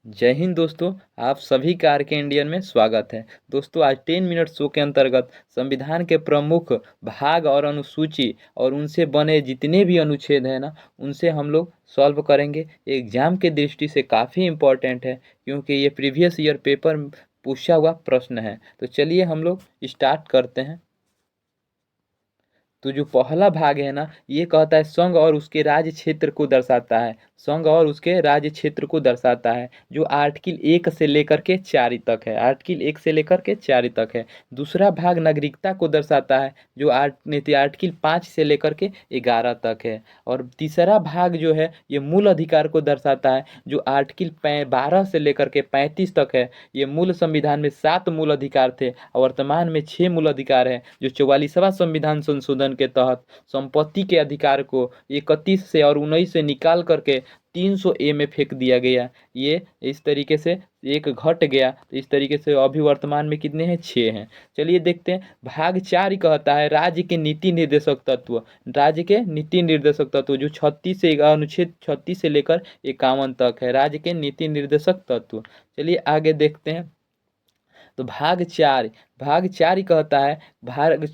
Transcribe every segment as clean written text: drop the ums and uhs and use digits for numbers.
जय हिंद दोस्तों। आप सभी का आर के इंडियन में स्वागत है। दोस्तों, आज 10 मिनट शो के अंतर्गत संविधान के प्रमुख भाग और अनुसूची और उनसे बने जितने भी अनुच्छेद हैं ना, उनसे हम लोग सॉल्व करेंगे। एग्जाम के दृष्टि से काफ़ी इम्पोर्टेंट है, क्योंकि ये प्रीवियस ईयर पेपर पूछा हुआ प्रश्न है। तो चलिए हम लोग स्टार्ट करते हैं। तो जो पहला भाग है ना, ये कहता है संघ और उसके राज्य क्षेत्र को दर्शाता है। संघ और उसके राज्य क्षेत्र को दर्शाता है, जो आर्टिकल 1 से लेकर के 4 तक है। आर्टिकल 1 से लेकर के 4 तक है। दूसरा भाग नागरिकता को दर्शाता है, जो आर्टिकल 5 से लेकर के 11 तक है। और तीसरा भाग जो है, ये मूल अधिकार को दर्शाता है, जो आर्टिकल 12 से लेकर के 35 तक है। ये मूल संविधान में 7 मूल अधिकार थे और वर्तमान में 6 मूल अधिकार है, जो 44वां संविधान संशोधन के तहत संपत्ति के अधिकार को 31 से और 19 से निकाल करके 300A में फेंक दिया गया। ये इस तरीके से एक घट गया। तो इस तरीके से अभी वर्तमान में कितने हैं? 6 हैं। चलिए देखते हैं। भाग 4 कहता है राज्य के नीति निर्देशक तत्व। राज्य के नीति निर्देशक तत्व जो 36 से अनुच्छेद 36 से लेकर 51 तक है, राज्य के नीति निर्देशक तत्व। चलिए आगे देखते हैं। तो भाग 4 ही कहता है, भाग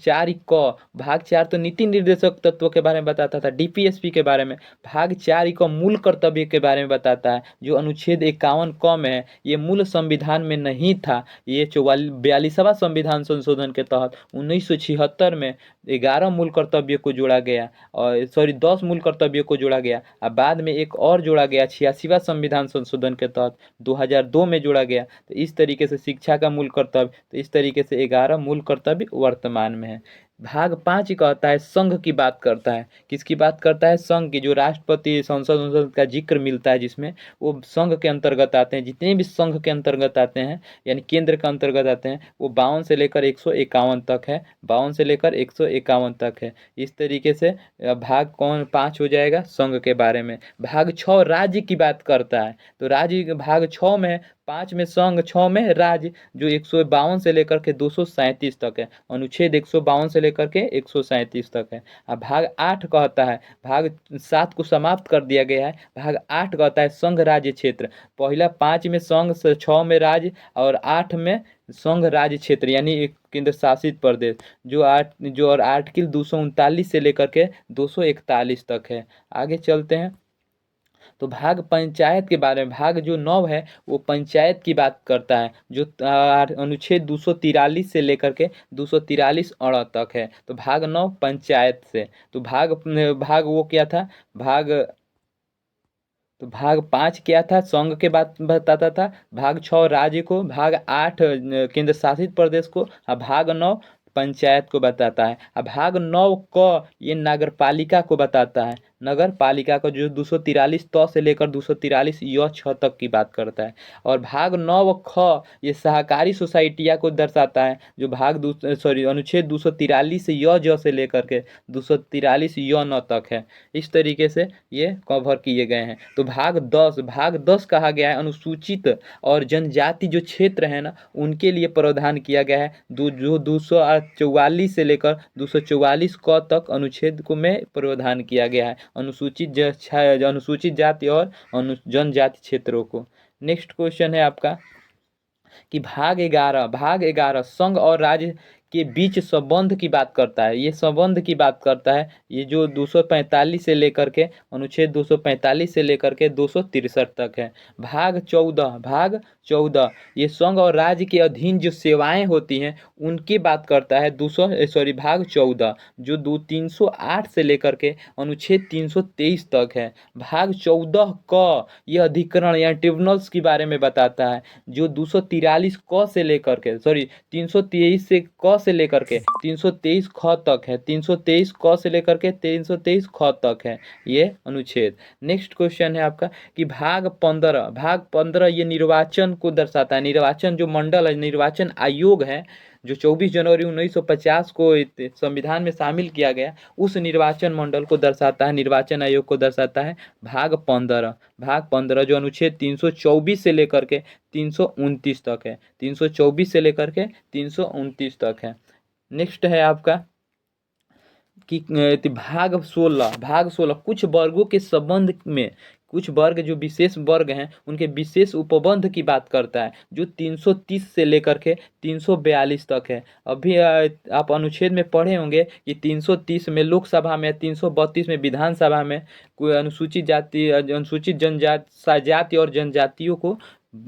4 तो नीति निर्देशक तत्व के बारे में बताता था, डीपीएसपी के बारे में। भाग 4 को मूल कर्तव्य के बारे में बताता है, जो अनुच्छेद 51 क में है। ये मूल संविधान में नहीं था। ये 42वां संविधान संशोधन के तहत 1976 में 11 मूल कर्तव्य को जोड़ा गया, और 10 मूल कर्तव्य को जोड़ा गया। अब बाद में एक और जोड़ा गया 86वां संविधान संशोधन के तहत 2002 में जोड़ा गया। तो इस तरीके से शिक्षा का मूल कर्तव्य, तो इस तरीके से 11 मूल कर्तव्य वर्तमान में है। भाग 5 कहता है संघ की बात करता है। किसकी बात करता है? संघ की। जो राष्ट्रपति संसद का जिक्र मिलता है जिसमें, वो संघ के अंतर्गत आते हैं। जितने भी संघ के अंतर्गत आते हैं, यानी केंद्र के अंतर्गत आते हैं, वो 52 से लेकर 151 तक है। 52 से लेकर 151 तक है। इस तरीके से भाग 5 हो जाएगा संघ के बारे में। भाग 6 राज्य की बात करता है। तो राज्य भाग 6 में, 5 में संघ, 6 में राज्य, जो 152 से लेकर के 237 तक है। अनुच्छेद 152 से लेकर के 137 तक है। अब भाग 8 कहता है, भाग 7 को समाप्त कर दिया गया है। भाग 8 कहता है संघ राज्य क्षेत्र। पहला 5 में संघ, 6 में राज्य और 8 में संघ राज्य क्षेत्र, यानी एक केंद्र शासित प्रदेश, जो और आर्टिकल 239 से लेकर के 241 तक है। आगे चलते हैं। तो भाग पंचायत के बारे में, भाग जो 9 है, वो पंचायत की बात करता है, जो अनुच्छेद 243 से लेकर के 243 अड़ तक है। तो भाग 9 पंचायत से। तो भाग भाग वो क्या था? भाग तो भाग 5 क्या था? संघ के बात बताता था। भाग 6 राज्य को, भाग 8 केंद्र शासित प्रदेश को, और भाग 9 पंचायत को बताता है। अब भाग 9 क ये नगर पालिका को बताता है। नगर पालिका को, जो 243 त से लेकर 243 य छ तक की बात करता है। और भाग 9 ख ये सहकारी सोसाइटिया को दर्शाता है, जो अनुच्छेद 243 य ज से लेकर के 243 य न तक है। इस तरीके से ये कवर किए गए हैं। तो भाग 10 कहा गया है अनुसूचित और जनजाति जो क्षेत्र है ना, उनके लिए प्रावधान किया गया है। जो 244 से लेकर 244 क तक अनुच्छेद को में प्रावधान किया गया है अनुसूचित जाति और जनजाति क्षेत्रों को। नेक्स्ट क्वेश्चन है आपका कि भाग 11 संघ और राज्य के बीच संबंध की बात करता है। ये संबंध की बात करता है, ये जो 245 से लेकर के अनुच्छेद 245 से लेकर के 263 तक है। भाग 14 ये संघ और राज्य के अधीन जो सेवाएं होती हैं उनकी बात करता है। भाग 14 जो 308 से लेकर के अनुच्छेद 323 तक है। भाग 14 क यह अधिकरण या ट्रिब्यूनल्स के बारे में बताता है, जो 243 क से लेकर के 323 से क से लेकर के 323 ख तक है। 323 क से लेकर के 323 ख तक है ये अनुच्छेद। नेक्स्ट क्वेश्चन है आपका कि भाग 15 ये निर्वाचन को दर्शाता है। निर्वाचन जो मंडल है, निर्वाचन आयोग है, जो 24 जनवरी 1950 को संविधान में शामिल किया गया, उस निर्वाचन मंडल को दर्शाता है, निर्वाचन आयोग को दर्शाता है। भाग 15 जो अनुच्छेद 324 से लेकर के 329 तक है। 324 से लेकर के 329 तक है। नेक्स्ट है आपका कि भाग 16 कुछ वर्गों के संबंध में कुछ वर्ग जो विशेष वर्ग हैं उनके विशेष उपबंध की बात करता है, जो 330 से लेकर के 342 तक है। अभी आप अनुच्छेद में पढ़े होंगे कि 330 में लोकसभा में, 332 में विधानसभा में कोई अनुसूचित जाति, अनुसूचित जनजाति, जाति और जनजातियों को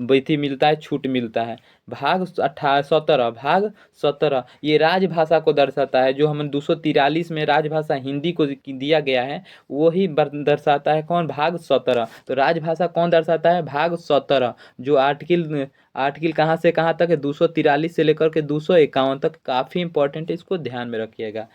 वैथी मिलता है, छूट मिलता है। भाग 17, भाग 17 ये राजभाषा को दर्शाता है। जो हम 243 में राजभाषा हिंदी को दिया गया है वही दर्शाता है कौन, भाग 17। तो राजभाषा कौन दर्शाता है, भाग 17। जो आर्टिकल कहाँ से कहाँ तक है, 243 से लेकर के 251 तक, काफ़ी इंपॉर्टेंट है, इसको ध्यान में रखिएगा।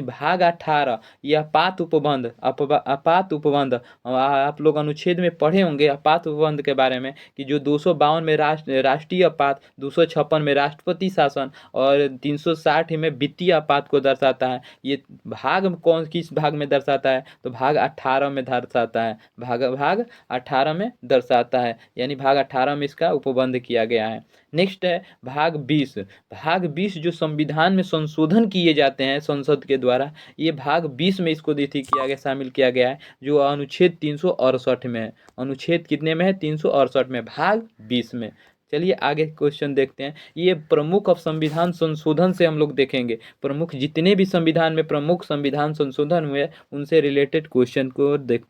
भाग 18 यह अपात उपबंध, अपात उपबंध, आप लोग अनुच्छेद में पढ़े होंगे अपात उपबंध के बारे में कि जो 252 में राष्ट्रीय आपात, 256 में राष्ट्रपति शासन और 360 में वित्तीय आपात को दर्शाता है। ये भाग किस भाग में दर्शाता है, तो भाग 18 में दर्शाता है, भाग 18 में दर्शाता है, यानी भाग 18 में इसका उपबंध किया गया है। नेक्स्ट है भाग 20। भाग 20 जो संविधान में संशोधन किए जाते हैं संसद के द्वारा, ये भाग 20 में इसको किया गया, शामिल किया गया है, जो अनुच्छेद 368 में है। अनुच्छेद कितने में है, 368 में, भाग 20 में। चलिए आगे क्वेश्चन देखते हैं। ये प्रमुख अब संविधान संशोधन से हम लोग देखेंगे, प्रमुख जितने भी संविधान में प्रमुख संविधान संशोधन हुए उनसे रिलेटेड क्वेश्चन को देख।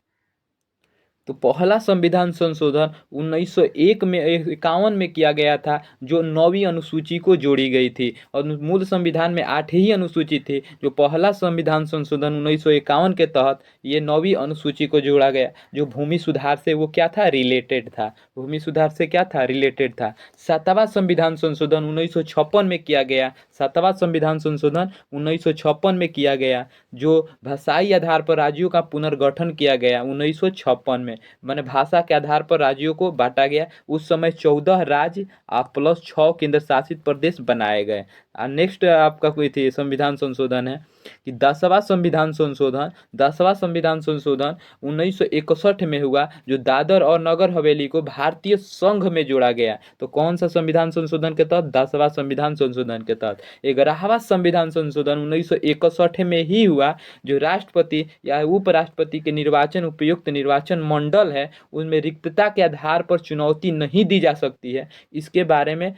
तो पहला संविधान संशोधन 1901 में 51 में किया गया था, जो 9वीं अनुसूची को जोड़ी गई थी, और मूल संविधान में 8 ही अनुसूची थी। जो पहला संविधान संशोधन 1951 के तहत ये 9वीं अनुसूची को जोड़ा गया, जो भूमि सुधार से वो क्या था, रिलेटेड था, भूमि सुधार से क्या था, रिलेटेड था। 7वां संविधान संशोधन 1956 में किया गया, 7वां संविधान संशोधन 1956 में किया गया, जो भाषाई आधार पर राज्यों का पुनर्गठन किया गया 1956 में, माने भाषा के आधार पर राज्यों को बांटा गया। उस समय 14 राज्य प्लस 6 केंद्र शासित प्रदेश बनाए गए। नेक्स्ट आपका कोई थी संविधान संशोधन है कि 10वां संविधान संशोधन, 10वां संविधान संशोधन 1961 में हुआ, जो दादर और नगर हवेली को भारतीय संघ में जोड़ा गया। तो कौन सा संविधान संशोधन के तहत, 10वां संविधान संशोधन के तहत। 11वां संविधान संशोधन 1961 में ही हुआ, जो राष्ट्रपति या उपराष्ट्रपति के निर्वाचन, उपयुक्त निर्वाचन मंडल है उनमें रिक्तता के आधार पर चुनौती नहीं दी जा सकती है। इसके बारे में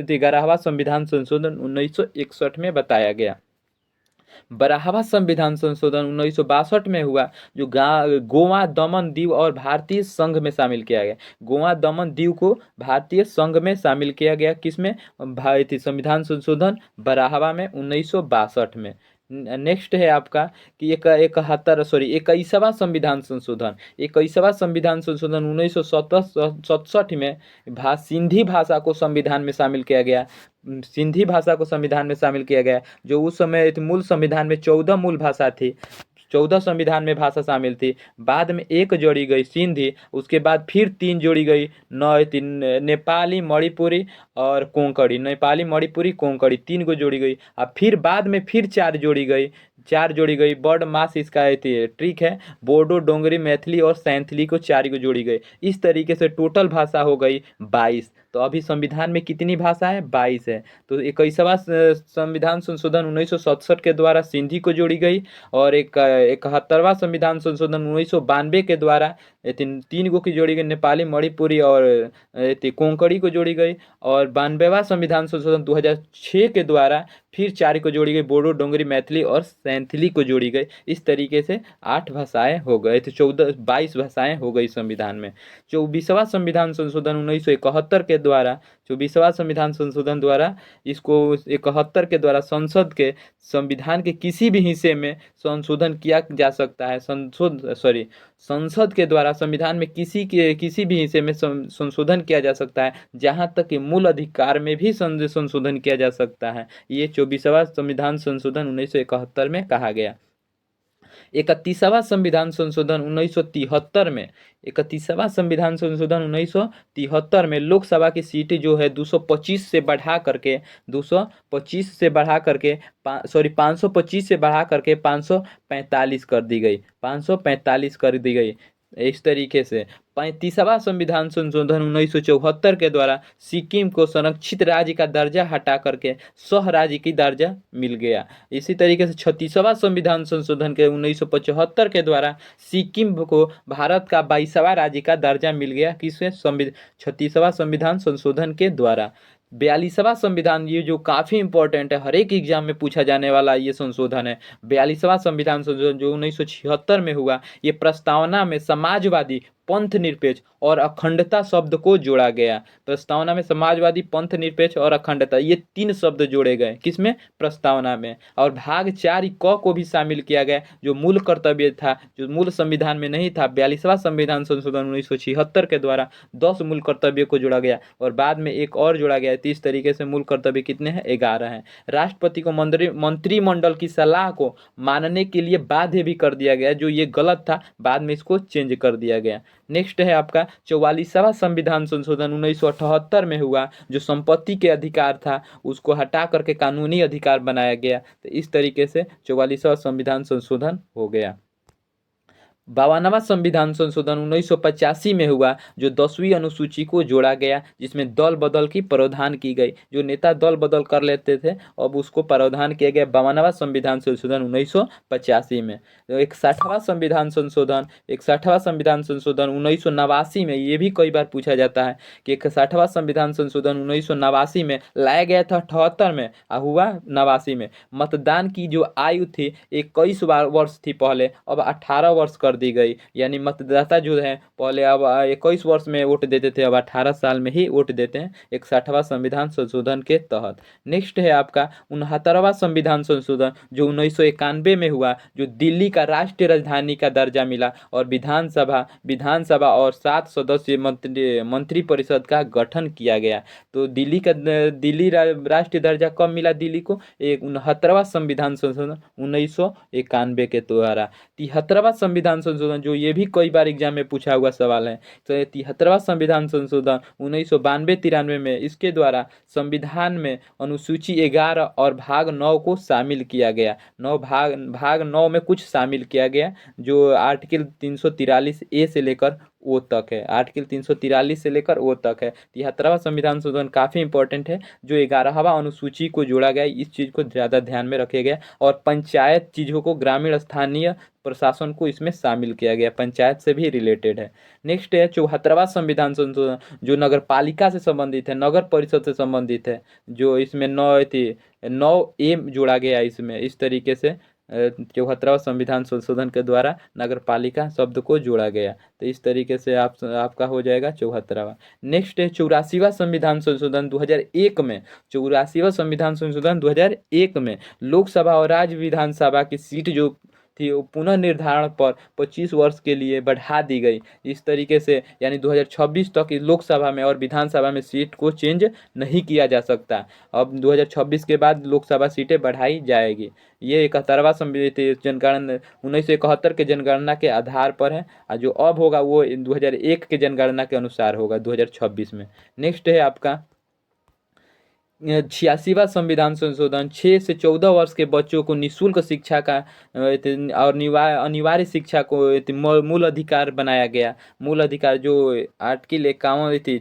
11वां संविधान संशोधन 1961 में बताया गया। 12वां संविधान संशोधन 1962 में हुआ, जो गोवा, दमन, दीव और भारतीय संघ में शामिल किया गया। गोवा, दमन, दीव को भारतीय संघ में शामिल किया गया, किसमें, भारतीय संविधान संशोधन 12वां में 1962 में। नेक्स्ट है आपका कि 21वां संविधान संशोधन, 21वां संविधान संशोधन 1967 में सिंधी भाषा को संविधान में शामिल किया गया, सिंधी भाषा को संविधान में शामिल किया गया, जो उस समय मूल संविधान में 14 मूल भाषा थी, 14 संविधान में भाषा शामिल थी। बाद में एक जोड़ी गई सिंधी, उसके बाद फिर 3 जोड़ी गई, नेपाली, मणिपुरी और कोंकणी, नेपाली, मणिपुरी, कोंकणी 3 को जोड़ी गई। अब फिर बाद में फिर 4 जोड़ी गई, 4 जोड़ी गई। बर्ड मास इसका ट्रिक है, बोडो, डोंगरी, मैथिली और सैंथली को 4 को जोड़ी गई। इस तरीके से टोटल भाषा हो गई 22। तो अभी संविधान में कितनी भाषा है, 22 है। तो 21वां संविधान संशोधन 1967 के द्वारा सिंधी को जोड़ी गई, और 71वां संविधान संशोधन 1992 के द्वारा 3 को की जोड़ी गई, नेपाली, मणिपुरी और कोंकणी को जोड़ी गई। और 92वां संविधान संशोधन 2006 के द्वारा फिर 4 को जोड़ी गई, बोडो, डोंगरी, मैथिली और सैंथली को जोड़ी गई। इस तरीके से 8 भाषाएं हो गए थे, 22 भाषाएं हो गई संविधान में। 24वां संविधान संशोधन 1971 के द्वारा, 24वां संविधान संशोधन द्वारा इसको 71 के द्वारा संसद के संविधान के किसी भी हिस्से में संशोधन किया जा सकता है। संसद के द्वारा संविधान में किसी भी हिस्से में संशोधन किया जा सकता है, जहाँ तक कि मूल अधिकार में भी संशोधन किया जा सकता है। ये 24वां संविधान संशोधन 1971 में कहा गया। 31वां संविधान संशोधन 1973 में, 31वां संविधान संशोधन 1973 में लोकसभा की सीटें जो है 225 से बढ़ा करके 525 से बढ़ा करके 545 कर दी गई, 545 कर दी गई। इस तरीके से 35वां संविधान संशोधन 1974 के द्वारा सिक्किम को संरक्षित राज्य का दर्जा हटा करके सह राज्य की दर्जा मिल गया। इसी तरीके से 36वां संविधान संशोधन के 1975 के द्वारा सिक्किम को भारत का 22वां राज्य का दर्जा मिल गया। किससे? 36वां संविधान संशोधन के द्वारा। 42वां संविधान, ये जो काफ़ी इंपॉर्टेंट है, हर एक एग्जाम में पूछा जाने वाला ये संशोधन है। 42वां संविधान संशोधन जो 1976 में हुआ, ये प्रस्तावना में समाजवादी, पंथ निरपेक्ष और अखंडता शब्द को जोड़ा गया। प्रस्तावना में समाजवादी, पंथ निरपेक्ष और अखंडता, ये 3 शब्द जोड़े गए। किसमें? प्रस्तावना में। और भाग 4 क को भी शामिल किया गया, जो मूल कर्तव्य था, जो मूल संविधान में नहीं था। 42वां संविधान संशोधन 1976 के द्वारा 10 मूल कर्तव्य को जोड़ा गया और बाद में एक और जोड़ा गया। तो इस तरीके से मूल कर्तव्य कितने हैं? 11 हैं। राष्ट्रपति को मंत्रिमंडल की सलाह को मानने के लिए बाध्य भी कर दिया गया, जो ये गलत था, बाद में इसको चेंज कर दिया गया। नेक्स्ट है आपका 44वां संविधान संशोधन 1978 में हुआ, जो संपत्ति के अधिकार था उसको हटा करके कानूनी अधिकार बनाया गया। तो इस तरीके से 44वां संविधान संशोधन हो गया। 52वां संविधान संशोधन 1985 में हुआ, जो 10वीं अनुसूची को जोड़ा गया, जिसमें दल बदल की प्रावधान की गई। जो नेता दल बदल कर लेते थे, अब उसको प्रावधान किया गया 52वां संविधान संशोधन 1985 में। तो 61वां संविधान संशोधन 1989 में, ये भी कई बार पूछा जाता है कि 61वां संविधान संशोधन 1989 में लाया गया था, 78 में हुआ 89 में। मतदान की जो आयु थी 21 वर्ष थी पहले, अब 18 वर्ष कर दी गई। यानी मतदाता जो है पहले अब 21 वर्ष में वोट देते थे, अब 18 साल में ही वोट देते हैं 61वां संविधान संशोधन के तहत। नेक्स्ट है आपका 69वां संविधान संशोधन, जो 1991 में हुआ, जो दिल्ली का राष्ट्रीय राजधानी का दर्जा मिला और विधानसभा और 7 सदस्य मंत्री परिषद का गठन किया गया। तो दिल्ली राष्ट्रीय दर्जा कब मिला दिल्ली को? 69वां संविधान संशोधन 1991 के द्वारा। 73वां संविधान संशोधन, जो ये भी कई बार एग्जाम में पूछा हुआ सवाल है, तो 73वां संविधान संशोधन 1992-93 में, इसके द्वारा संविधान में अनुसूची 11 और भाग 9 को शामिल किया गया। भाग 9 में कुछ शामिल किया गया, जो आर्टिकल 343 ए से लेकर ओ तक है। आर्टिकल 343 से लेकर ओ तक है। 73वां संविधान संशोधन काफ़ी इंपॉर्टेंट है, जो 11वां अनुसूची को जोड़ा गया, इस चीज़ को ज़्यादा ध्यान में रखे गया। और पंचायत चीज़ों को, ग्रामीण स्थानीय प्रशासन को इसमें शामिल किया गया, पंचायत से भी रिलेटेड है। नेक्स्ट है 74वां संविधान संशोधन, जो नगर पालिका से संबंधित है, नगर परिषद से संबंधित है, जो इसमें 9A जोड़ा गया इसमें। इस तरीके से 74वां संविधान संशोधन के द्वारा नगर पालिका शब्द को जोड़ा गया। तो इस तरीके से आपका हो जाएगा 74वां। नेक्स्ट है 84वां संविधान संशोधन 2001 में। 84वां संविधान संशोधन 2001 में लोकसभा और राज्य विधानसभा की सीट जो थी, वो पुनः निर्धारण पर 25 वर्ष के लिए बढ़ा दी गई। इस तरीके से यानी 2026 तक लोकसभा में और विधानसभा में सीट को चेंज नहीं किया जा सकता। अब 2026 के बाद लोकसभा सीटें बढ़ाई जाएगी। ये 71वां जनगणना 1971 के जनगणना के आधार पर है, और जो अब होगा वो 2001 के जनगणना के अनुसार होगा 2026 में। नेक्स्ट है आपका 86वां संविधान संशोधन, 6 से 14 वर्ष के बच्चों को निःशुल्क शिक्षा का और अनिवार्य शिक्षा को मूल अधिकार बनाया गया। मूल अधिकार जो आर्टिकल 51 थी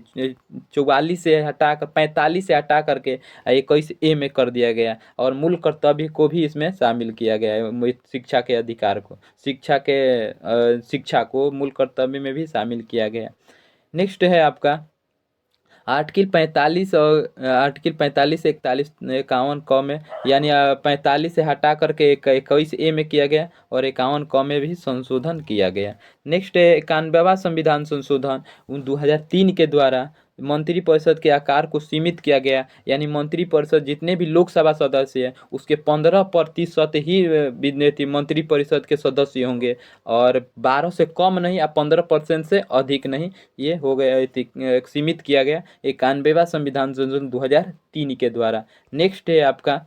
44 से हटाकर 45 से हटा करके 21A में कर दिया गया, और मूल कर्तव्य को भी इसमें शामिल किया गया है। शिक्षा के अधिकार को, शिक्षा को मूल कर्तव्य में भी शामिल किया गया। नेक्स्ट है आपका आर्टिकल 45 और आर्टिकल 45 से 41 51 क में, यानी 45 से हटा करके 21A में किया गया और 51 क में भी संशोधन किया गया। नेक्स्ट है 91वां संविधान संशोधन 2003 के द्वारा मंत्रिपरिषद के आकार को सीमित किया गया। यानी मंत्रिपरिषद जितने भी लोकसभा सदस्य हैं उसके 15% ही मंत्रिपरिषद के सदस्य होंगे, और 12 से कम नहीं, 15% से अधिक नहीं, ये हो गया, सीमित किया गया 91वां संविधान संशोधन 2003 के द्वारा। नेक्स्ट है आपका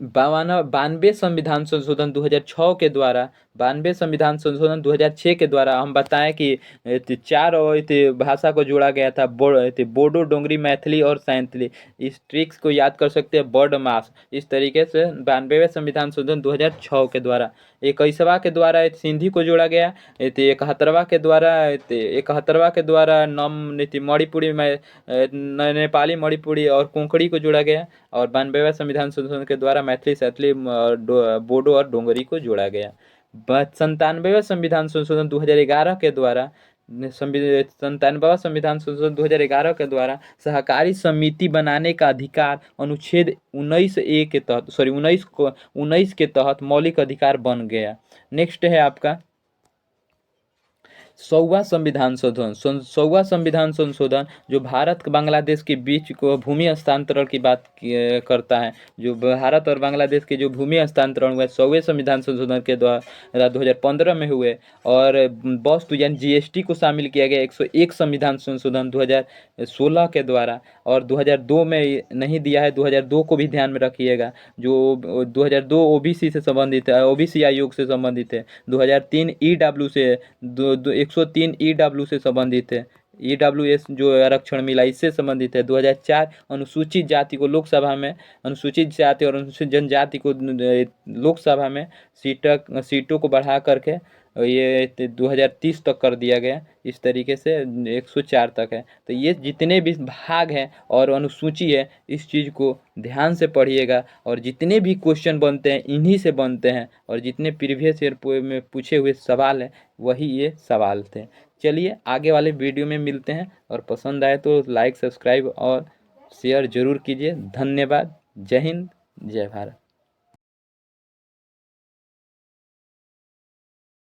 92 संविधान संशोधन 2006 के द्वारा 92 संविधान संशोधन 2006 के द्वारा हम बताएं कि चार और भाषा को जोड़ा गया था, बोडो, डोंगरी, मैथिली और सैंथली। इस ट्रिक्स को याद कर सकते हैं, बर्ड मास। इस तरीके से 92वें संविधान संशोधन 2006 के द्वारा। 21वां के द्वारा सिंधी को जोड़ा गया। 71वां के द्वारा नम नीति मणिपुरी में नेपाली, मणिपुरी और कोंकणी को जोड़ा गया। और 92वें संविधान संशोधन के द्वारा मैथिली, सैंथली, बोडो और डोंगरी को जोड़ा गया। 97वें संविधान संशोधन 2011 के द्वारा 97वां संविधान संशोधन 2011 के द्वारा सहकारी समिति बनाने का अधिकार अनुच्छेद 19A के तहत 19 के तहत मौलिक अधिकार बन गया। नेक्स्ट है आपका 100वां संविधान संशोधन। 100वां संविधान संशोधन जो भारत बांग्लादेश के बीच को भूमि हस्तांतरण की बात करता है। जो भारत और बांग्लादेश के जो भूमि हस्तांतरण हुए 100वें संविधान संशोधन के द्वारा 2015 में हुए। और वस्तु यानी जीएसटी को शामिल किया गया 101 संविधान संशोधन 2016 के द्वारा। और 2002 में नहीं दिया है, 2002 को भी ध्यान में रखिएगा। जो 2002 ओबीसी से संबंधित है, ओबीसी आयोग से संबंधित है। 2003 ईडब्ल्यू से 103 ईडब्ल्यू से संबंधित है। ईडब्ल्यूएस जो आरक्षण मिला इससे संबंधित है। 2004 अनुसूचित जाति को लोकसभा में, अनुसूचित जाति और अनुसूचित जनजाति को लोकसभा में सीटों को बढ़ा करके ये 2030 तक कर दिया गया। इस तरीके से 104 तक है। तो ये जितने भी भाग हैं और अनुसूची है, इस चीज़ को ध्यान से पढ़िएगा। और जितने भी क्वेश्चन बनते हैं इन्हीं से बनते हैं। और जितने प्रीवियस ईयर में पूछे हुए सवाल हैं वही ये सवाल थे। चलिए आगे वाले वीडियो में मिलते हैं। और पसंद आए तो लाइक, सब्सक्राइब और शेयर जरूर कीजिए। धन्यवाद। जय हिंद, जय भारत।